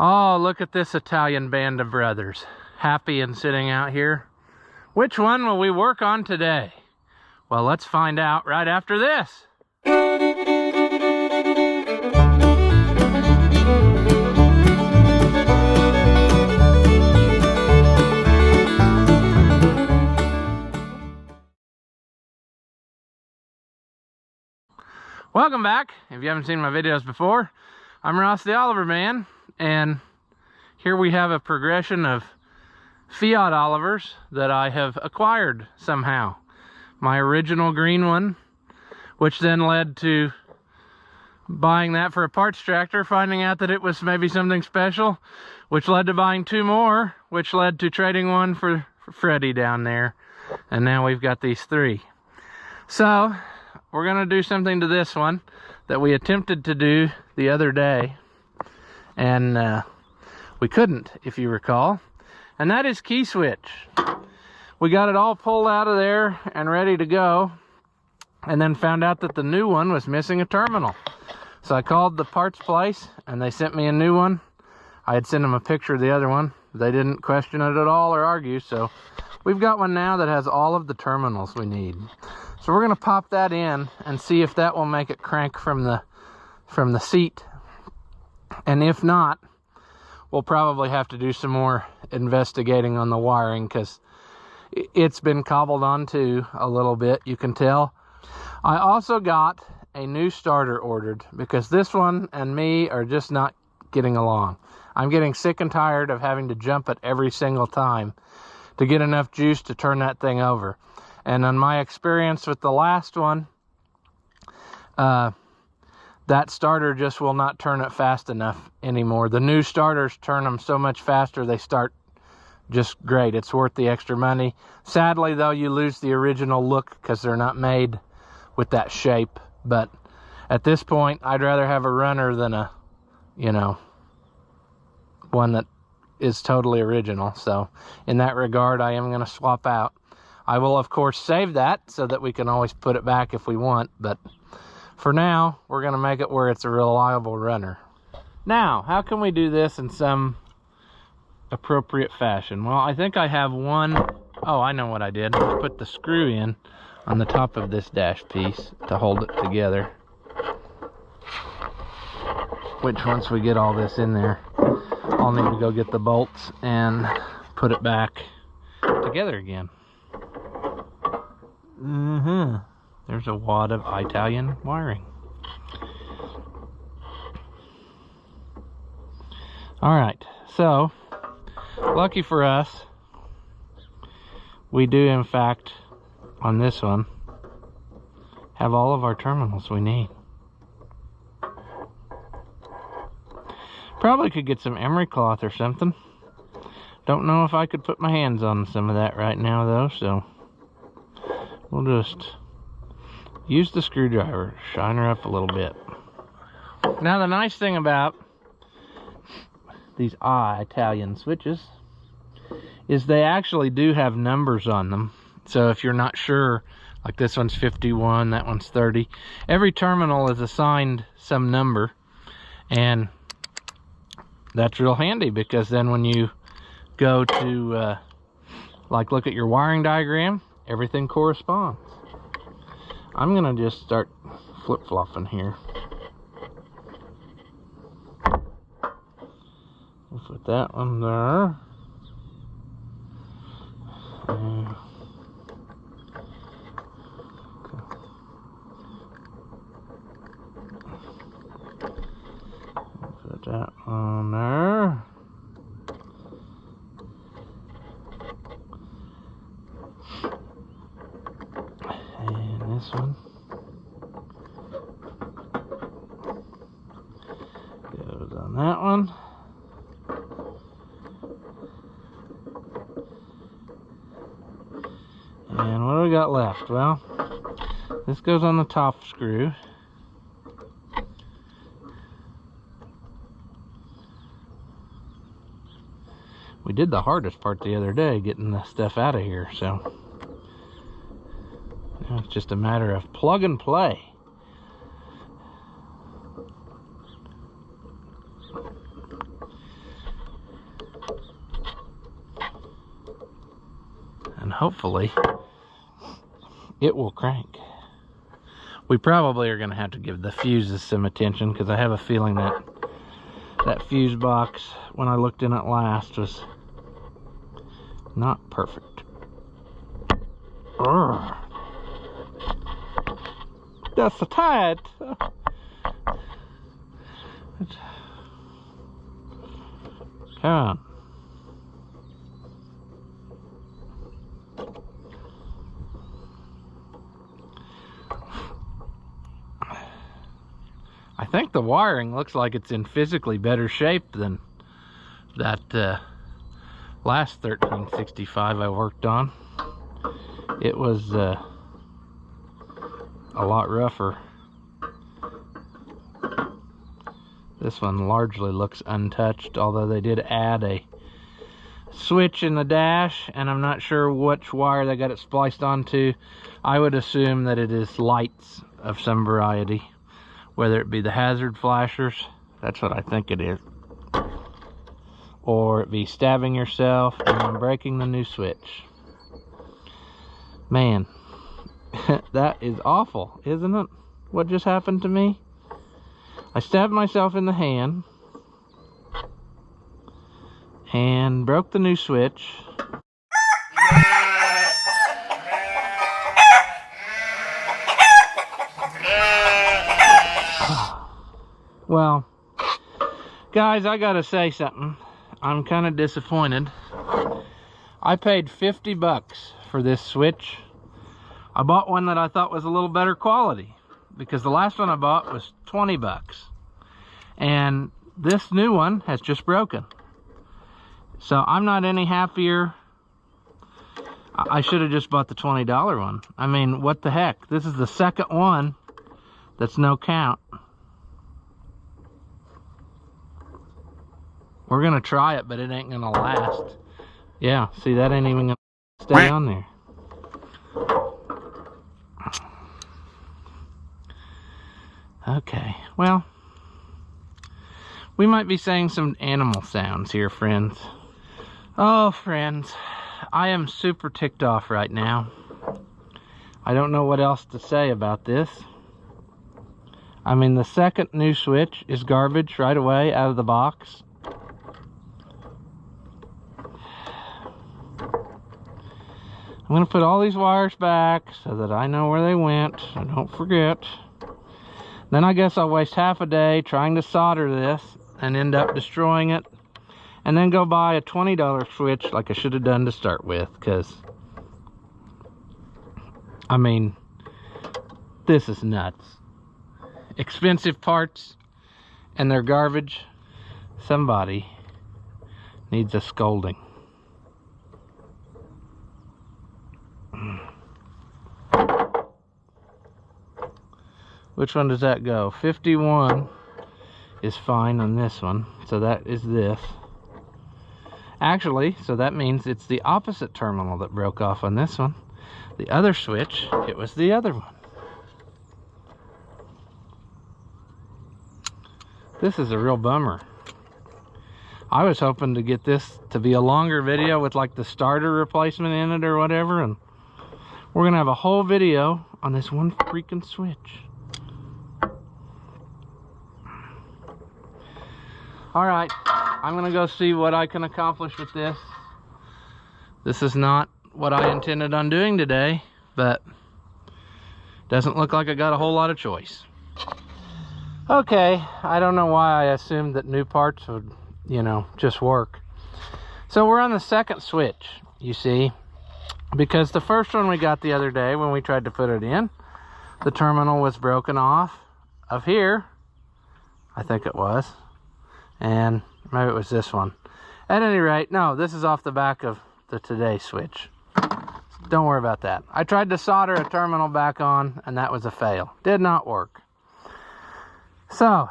Oh, look at this Italian band of brothers, happy and sitting out here. Which one will we work on today? Well, let's find out right after this. Welcome back. If you haven't seen my videos before, I'm Ross the Oliver Man, and here we have a progression of Fiat Olivers that I have acquired somehow. My original green one, which then led to buying that for a parts tractor, finding out that it was maybe something special, which led to buying two more, which led to trading one for Freddie down there, and now we've got these three. So we're gonna do something to this one that we attempted to do the other day, and we couldn't, if you recall, and that is key switch. We got it all pulled out of there and ready to go, and then found out that the new one was missing a terminal. So I called the parts place and they sent me a new one. I had sent them a picture of the other one. They didn't question it at all or argue, so we've got one now that has all of the terminals we need. So we're gonna pop that in and see if that will make it crank from the seat. And if not, we'll probably have to do some more investigating on the wiring, because it's been cobbled onto a little bit, you can tell. I also got a new starter ordered because this one and me are just not getting along. I'm getting sick and tired of having to jump it every single time to get enough juice to turn that thing over. And on my experience with the last one, that starter just will not turn it fast enough anymore. The new starters turn them so much faster, they start just great. It's worth the extra money. Sadly, though, you lose the original look because they're not made with that shape. But at this point, I'd rather have a runner than a, one that is totally original. So in that regard, I am going to swap out. I will, of course, save that so that we can always put it back if we want. But for now, we're going to make it where it's a reliable runner. Now, how can we do this in some appropriate fashion? Well, I think I have one. Oh, I know what I did. I put the screw in on the top of this dash piece to hold it together. Which, once we get all this in there, I'll need to go get the bolts and put it back together again. There's a wad of Italian wiring. Alright, so lucky for us, we do in fact, on this one, have all of our terminals we need. Probably could get some emery cloth or something. Don't know if I could put my hands on some of that right now though, so we'll just use the screwdriver to shine her up a little bit. Now the nice thing about these Italian switches is they actually do have numbers on them. So if you're not sure, like this one's 51, that one's 30, every terminal is assigned some number, and that's real handy because then when you go to like look at your wiring diagram, everything corresponds. I'm gonna just start flip-flopping here. We'll put that one there. And put that on there. And this one goes on that one. And what do we got left? Well, this goes on the top screw. We did the hardest part the other day, getting the stuff out of here, so now it's just a matter of plug and play. hopefully it will crank. We probably are going to have to give the fuses some attention, because I have a feeling that that fuse box, when I looked in it last, was not perfect. Urgh. That's so tight. Come on. I think the wiring looks like it's in physically better shape than that last 1365 I worked on. It was a lot rougher. This one largely looks untouched, although they did add a switch in the dash, and I'm not sure which wire they got it spliced onto. I would assume that it is lights of some variety, whether it be the hazard flashers, that's what I think it is, or it be stabbing yourself and then breaking the new switch. Man, that is awful, isn't it? What just happened to me? I stabbed myself in the hand and broke the new switch. Well, guys, I gotta say something. I'm kind of disappointed. I paid 50 bucks for this switch. I bought one that I thought was a little better quality, because the last one I bought was 20 bucks. And this new one has just broken. So I'm not any happier. I should have just bought the $20 one. I mean, what the heck? This is the second one that's no count. We're gonna try it, but it ain't gonna last. Yeah, see, that ain't even gonna stay on there. Okay, well, we might be saying some animal sounds here, friends. Oh, friends, I am super ticked off right now. I don't know what else to say about this. I mean, the second new switch is garbage right away out of the box. I'm going to put all these wires back so that I know where they went, so don't forget. Then I guess I'll waste half a day trying to solder this and end up destroying it, and then go buy a $20 switch like I should have done to start with, because, I mean, this is nuts. Expensive parts, and they're garbage. Somebody needs a scolding. Which one does that go? 51 is fine on this one, so that is this. Actually, so that means it's the opposite terminal that broke off on this one. The other switch, it was the other one. This is a real bummer. I was hoping to get this to be a longer video with like the starter replacement in it or whatever, and we're gonna have a whole video on this one freaking switch. All right, I'm gonna go see what I can accomplish with this. This is not what I intended on doing today, but doesn't look like I got a whole lot of choice. Okay, I don't know why I assumed that new parts would, you know, just work. So we're on the second switch, you see, because the first one we got the other day when we tried to put it in, the terminal was broken off of here, I think it was. And maybe it was this one. At any rate, no, this is off the back of the today switch. Don't worry about that. I tried to solder a terminal back on, and that was a fail. Did not work. So,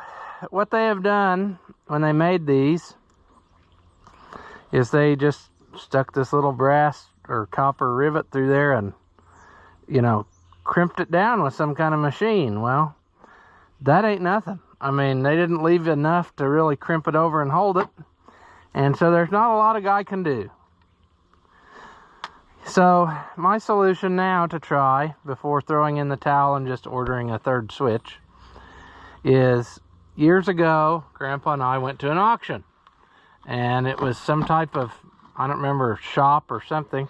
what they have done when they made these is they just stuck this little brass or copper rivet through there and, you know, crimped it down with some kind of machine. Well, that ain't nothing. I mean, they didn't leave enough to really crimp it over and hold it. And so there's not a lot a guy can do. So my solution now to try, before throwing in the towel and just ordering a third switch, is years ago, Grandpa and I went to an auction. And it was some type of, I don't remember, shop or something.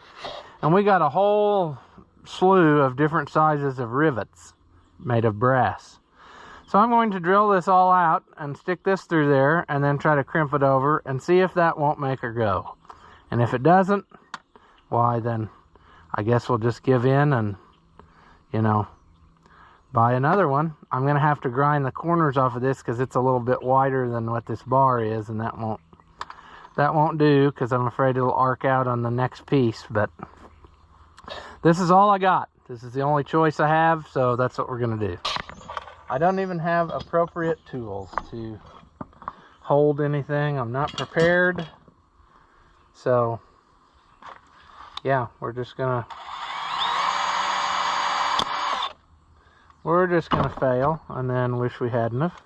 And we got a whole slew of different sizes of rivets made of brass. So I'm going to drill this all out and stick this through there and then try to crimp it over and see if that won't make her go. And if it doesn't, why then I guess we'll just give in and, you know, buy another one. I'm going to have to grind the corners off of this because it's a little bit wider than what this bar is, and that won't do because I'm afraid it'll arc out on the next piece. But this is all I got. This is the only choice I have, so that's what we're going to do. I don't even have appropriate tools to hold anything. I'm not prepared. So, yeah, we're just gonna fail and then wish we hadn't have.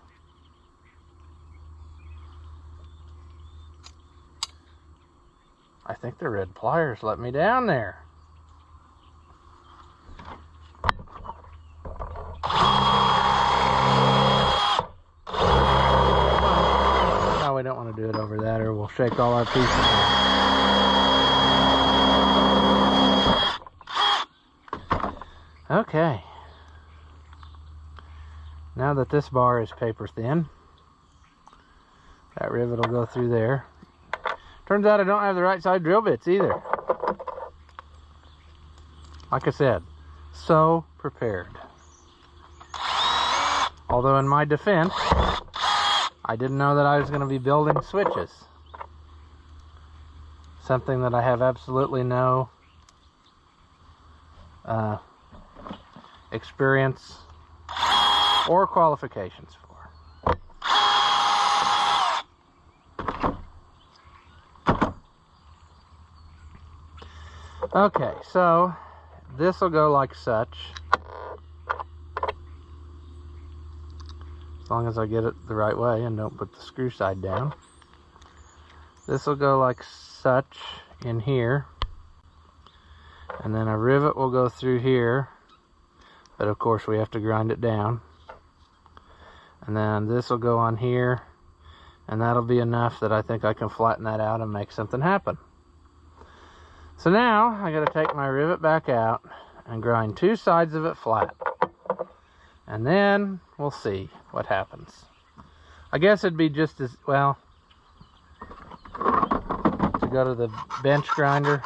I think the red pliers let me down there. No, we don't want to do it over that or we'll shake all our pieces off. Okay. Now that this bar is paper thin, that rivet will go through there. Turns out I don't have the right side drill bits either. Like I said, so prepared. Although in my defense, I didn't know that I was going to be building switches. Something that I have absolutely no experience or qualifications for. Okay, so this will go like such. As long as I get it the right way and don't put the screw side down. This will go like such in here. And then a rivet will go through here. But of course we have to grind it down. And then this will go on here. And that'll be enough that I think I can flatten that out and make something happen. So now I got to take my rivet back out and grind two sides of it flat. And then we'll see what happens. I guess it'd be just as well to go to the bench grinder,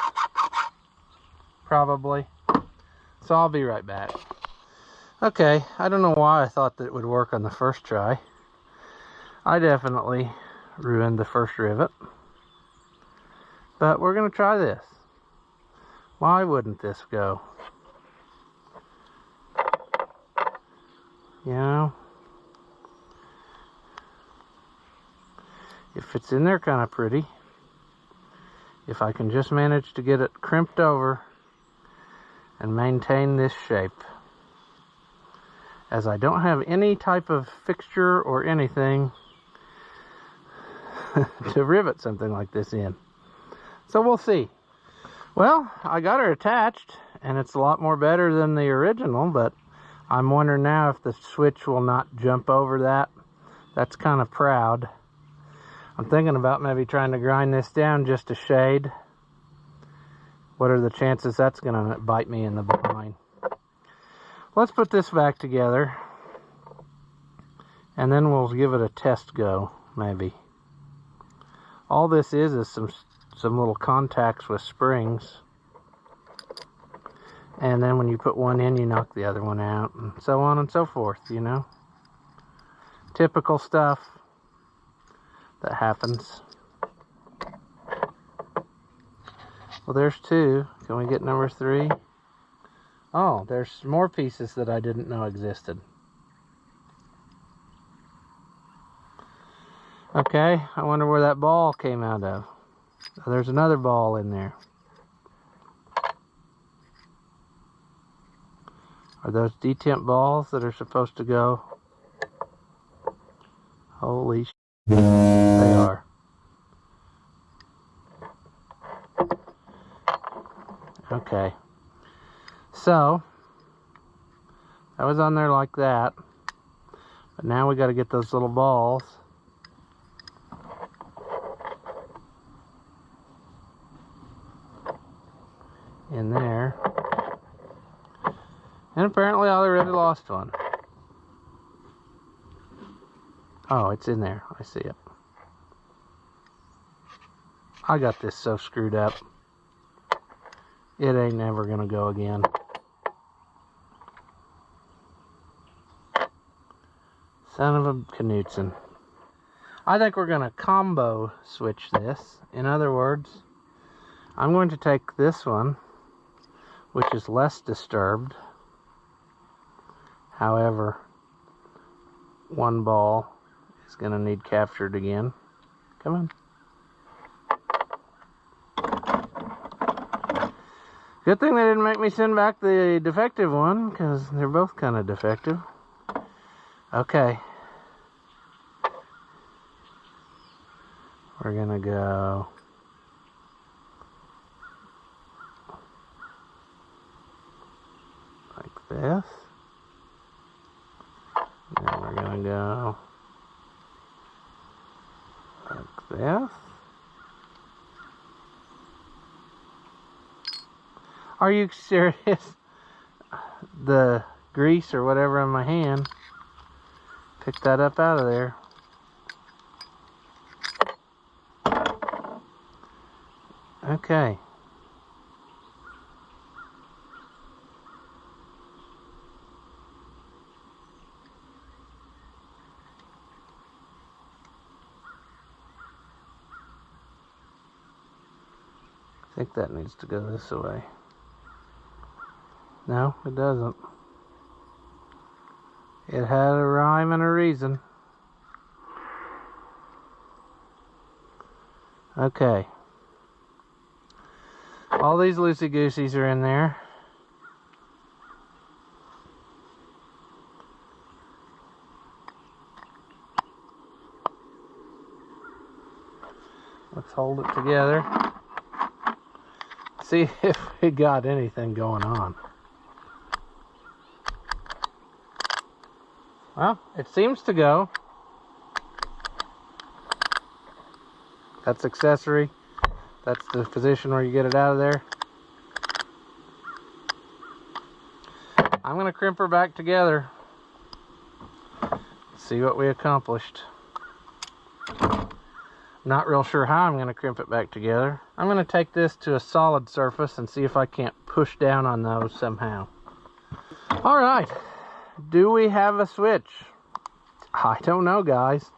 probably. So I'll be right back. Okay, I don't know why I thought that it would work on the first try. I definitely ruined the first rivet. But we're going to try this. Why wouldn't this go? You know, it fits in there kind of pretty. If I can just manage to get it crimped over and maintain this shape. As I don't have any type of fixture or anything to rivet something like this in. So we'll see. Well, I got her attached and it's a lot more better than the original, but I'm wondering now if the switch will not jump over that. That's kind of proud. I'm thinking about maybe trying to grind this down just a shade. What are the chances that's going to bite me in the behind? Let's put this back together. And then we'll give it a test go, maybe. All this is some little contacts with springs. And then when you put one in, you knock the other one out, and so on and so forth, you know. Typical stuff that happens. Well, there's two. Can we get number 3? Oh, there's more pieces that I didn't know existed. Okay, I wonder where that ball came out of. Oh, there's another ball in there. Are those detemp balls that are supposed to go? Holy sh**, they are. Okay. So, that was on there like that. But now we got to get those little balls in there. And apparently I already lost one. Oh, it's in there. I see it. I got this so screwed up. It ain't never gonna go again. Son of a Knudsen. I think we're gonna combo switch this. In other words, I'm going to take this one, which is less disturbed. However, one ball is gonna need captured again. Come on. Good thing they didn't make me send back the defective one, because they're both kind of defective. Okay. We're gonna go like this. And then we're gonna go like this. Are you serious? The grease or whatever in my hand, pick that up out of there. Okay. I think that needs to go this way. No, it doesn't. It had a rhyme and a reason. Okay. All these loosey-gooseys are in there. Let's hold it together. See if we got anything going on. Well, it seems to go. That's accessory. That's the position where you get it out of there. I'm going to crimp her back together. See what we accomplished. Not real sure how I'm going to crimp it back together. I'm going to take this to a solid surface and see if I can't push down on those somehow. Alright. Do we have a switch? I don't know, guys.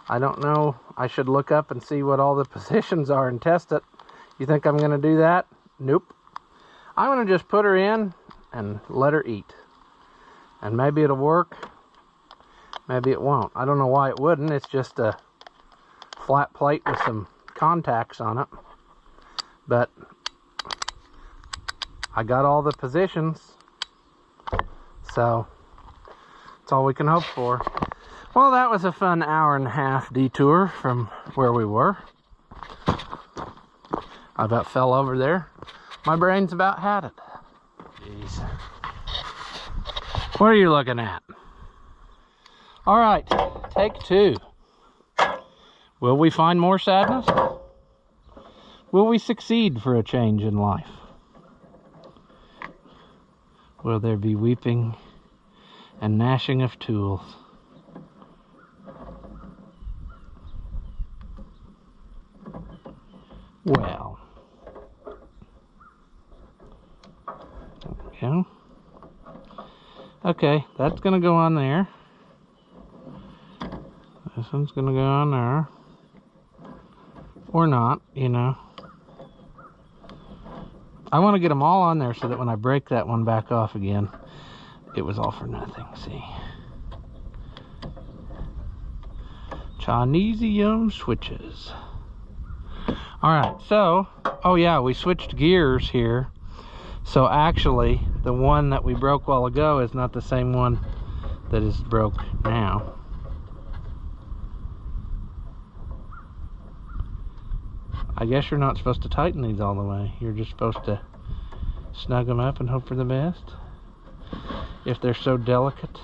I don't know. I should look up and see what all the positions are and test it. You think I'm going to do that? Nope. I'm going to just put her in and let her eat. And maybe it'll work. Maybe it won't. I don't know why it wouldn't. It's just a flat plate with some contacts on it. But I got all the positions. So that's all we can hope for. Well, that was a fun hour-and-a-half detour from where we were. I about fell over there. My brain's about had it. Jeez. What are you looking at? All right, take two. Will we find more sadness? Will we succeed for a change in life? Will there be weeping and gnashing of tools? Well, there we go. Okay, that's gonna go on there. This one's gonna go on there. Or not, you know. I want to get them all on there so that when I break that one back off again, it was all for nothing, see. Chinesium switches. Alright, so, oh yeah, we switched gears here. So actually, the one that we broke a while ago is not the same one that is broke now. I guess you're not supposed to tighten these all the way. You're just supposed to snug them up and hope for the best, if they're so delicate.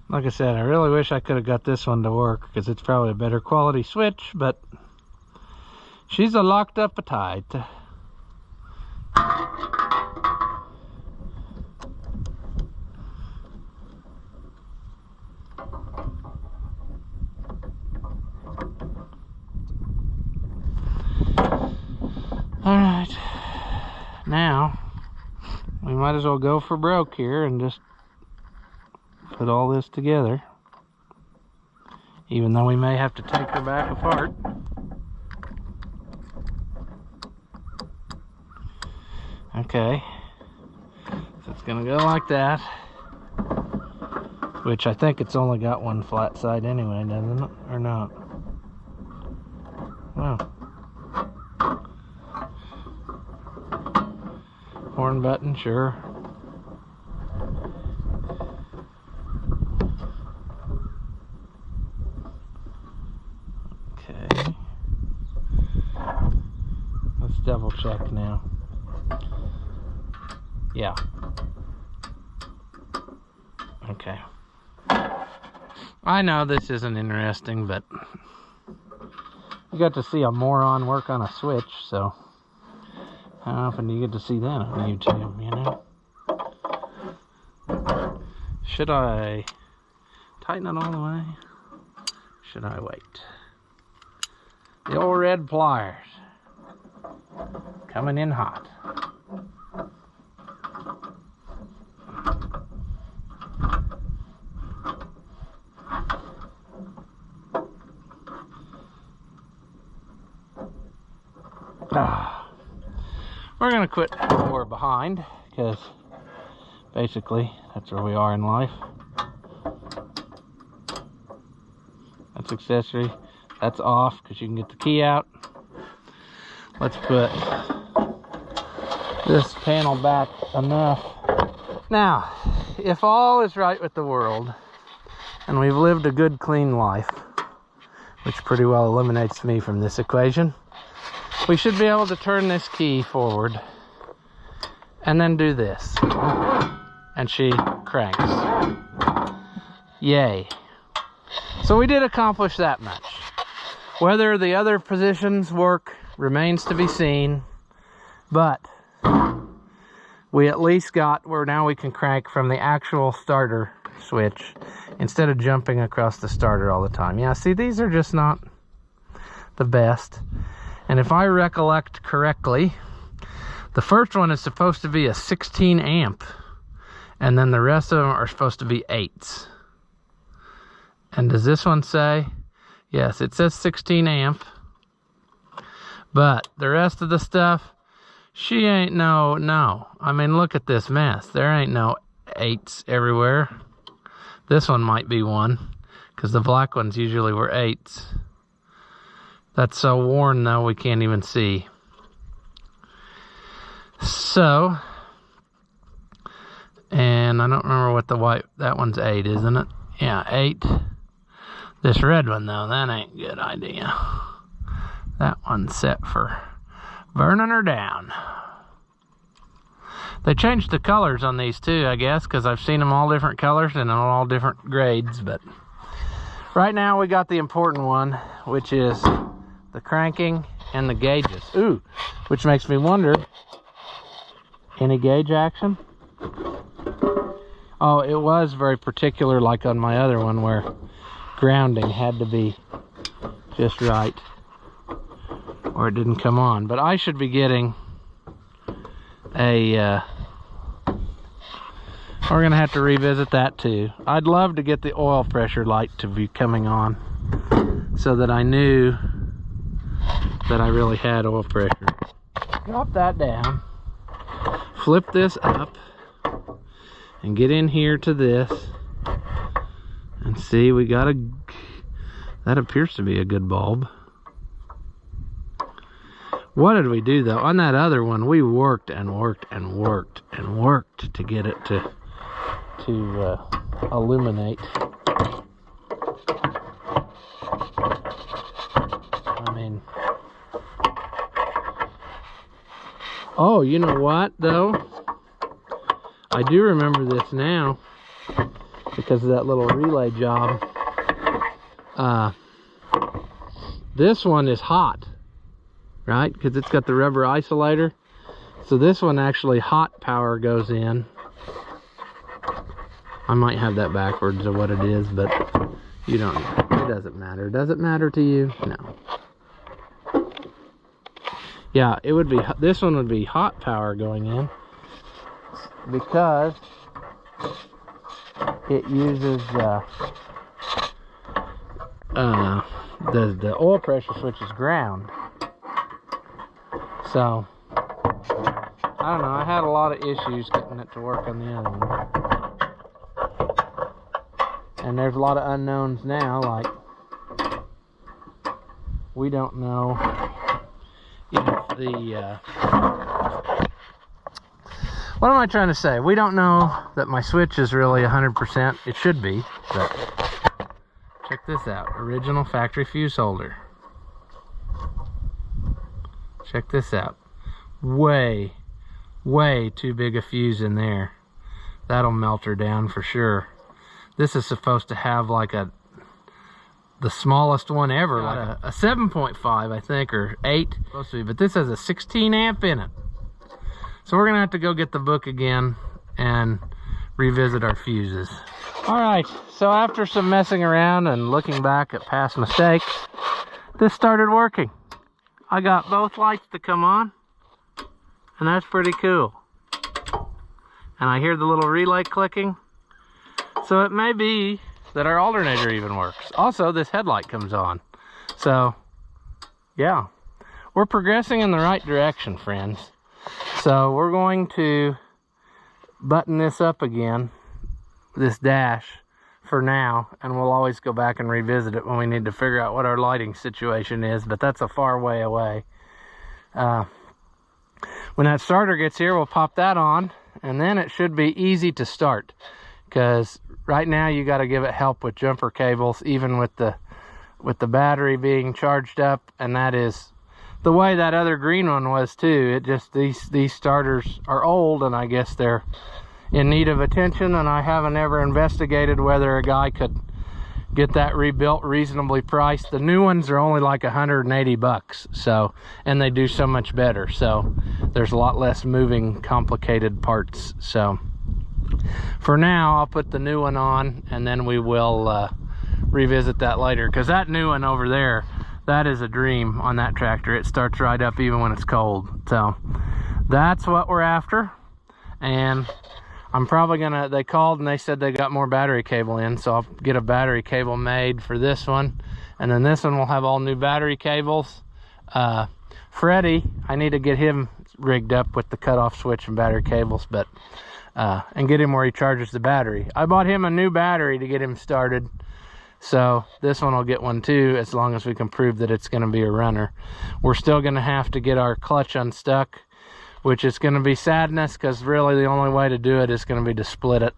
Like I said, I really wish I could have got this one to work, because it's probably a better quality switch, but she's a locked up tight. Alright, now we might as well go for broke here and just put all this together, even though we may have to take her back apart. Okay, so it's gonna go like that, which I think it's only got one flat side anyway, doesn't it? Or not? Wow. Horn button, sure. Okay. Let's double check now. Yeah. Okay. I know this isn't interesting, but you got to see a moron work on a switch, so how often do you get to see that on YouTube, you know? Should I tighten it all the way? Should I wait? The old red pliers coming in hot. We're gonna quit 4 behind, because basically that's where we are in life. That's accessory. That's off because you can get the key out. Let's put this panel back enough. Now, if all is right with the world and we've lived a good, clean life, which pretty well eliminates me from this equation, we should be able to turn this key forward and then do this. And she cranks. Yay. So we did accomplish that much. Whether the other positions work remains to be seen, but we at least got where now we can crank from the actual starter switch instead of jumping across the starter all the time. Yeah, see, these are just not the best. And if I recollect correctly, the first one is supposed to be a 16 amp, and then the rest of them are supposed to be 8s. And does this one say? Yes, it says 16 amp, but the rest of the stuff, she ain't no. I mean, look at this mess. There ain't no 8s everywhere. This one might be one, because the black ones usually were 8s. That's so worn though, we can't even see. So, and I don't remember what the white, that one's 8, isn't it? Yeah, 8. This red one though, that ain't a good idea. That one's set for burning her down. They changed the colors on these too, I guess, because I've seen them all different colors and all different grades, but right now we got the important one, which is the cranking and the gauges. Ooh, which makes me wonder, any gauge action? Oh, it was very particular, like on my other one, where grounding had to be just right or it didn't come on. But I should be getting a we're gonna have to revisit that too. I'd love to get the oil pressure light to be coming on so that I knew that I really had oil pressure. Drop that down, flip this up, and get in here to this, and see, we got That appears to be a good bulb. What did we do though? On that other one, we worked and worked and worked and worked to get it to illuminate. I mean, oh, you know what though? I do remember this now because of that little relay job. This one is hot, right? Because it's got the rubber isolator. So this one actually hot power goes in. I might have that backwards of what it is, but you don't know. It doesn't matter. Does it matter to you? No. Yeah, it would be, this one would be hot power going in because it uses the oil pressure switch is ground. So I don't know, I had a lot of issues getting it to work on the other one. And there's a lot of unknowns now, like we don't know if the what am I trying to say? We don't know that my switch is really 100%. It should be, but check this out. Original factory fuse holder. Check this out. Way too big a fuse in there. That'll melt her down for sure. This is supposed to have like the smallest one ever, like a 7.5, I think, or 8. Supposed to be, but this has a 16 amp in it. So we're gonna have to go get the book again and revisit our fuses. All right, so after some messing around and looking back at past mistakes, this started working. I got both lights to come on, and that's pretty cool. And I hear the little relay clicking. So it may be that our alternator even works. Also, this headlight comes on. So, yeah, we're progressing in the right direction, friends. So we're going to button this up again, this dash, for now, and we'll always go back and revisit it when we need to figure out what our lighting situation is, but that's a far way away. When that starter gets here, we'll pop that on, and then it should be easy to start, because right now you got to give it help with jumper cables, even with the battery being charged up, and that is the way that other green one was too. It just, these starters are old, and I guess they're in need of attention, and I haven't ever investigated whether a guy could get that rebuilt reasonably priced. The new ones are only like 180 bucks, so, and they do so much better, so there's a lot less moving complicated parts. So for now, I'll put the new one on, and then we will revisit that later, because that new one over there, that is a dream on that tractor. It starts right up even when it's cold. So that's what we're after. And I'm probably gonna, they called and they said they got more battery cable in, so I'll get a battery cable made for this one, and then this one will have all new battery cables. Freddie, I need to get him rigged up with the cutoff switch and battery cables, but and get him where he charges the battery. I bought him a new battery to get him started, so this one will get one too, as long as we can prove that it's going to be a runner. We're still going to have to get our clutch unstuck, which is going to be sadness, because really the only way to do it is going to be to split it.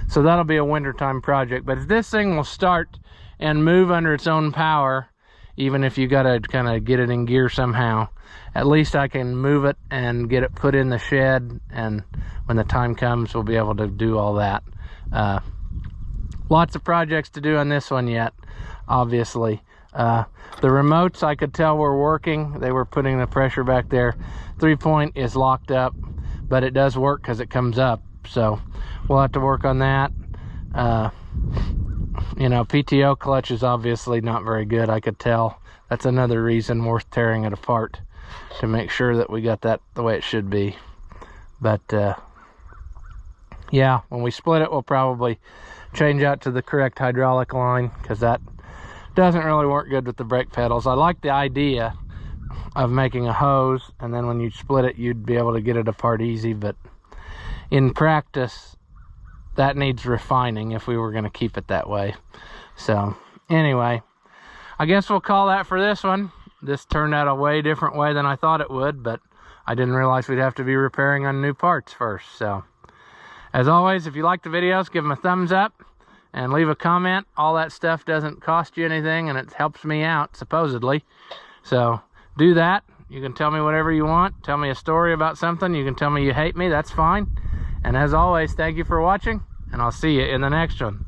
So that'll be a wintertime project. But if this thing will start and move under its own power, even if you got to kind of get it in gear somehow, at least I can move it and get it put in the shed, and when the time comes, we'll be able to do all that. Lots of projects to do on this one yet, obviously. The remotes, I could tell were working. They were putting the pressure back there. 3-point is locked up, but it does work because it comes up. So we'll have to work on that. You know, PTO clutch is obviously not very good, I could tell. That's another reason worth tearing it apart, to make sure that we got that the way it should be. But yeah, when we split it, we'll probably change out to the correct hydraulic line, because that doesn't really work good with the brake pedals. I like the idea of making a hose, and then when you split it, you'd be able to get it apart easy, but in practice, that needs refining if we were going to keep it that way. So anyway, I guess we'll call that for this one. This turned out a way different way than I thought it would, but I didn't realize we'd have to be repairing on new parts first. So, as always, if you like the videos, give them a thumbs up and leave a comment. All that stuff doesn't cost you anything, and it helps me out, supposedly. So, do that. You can tell me whatever you want. Tell me a story about something. You can tell me you hate me. That's fine. And as always, thank you for watching, and I'll see you in the next one.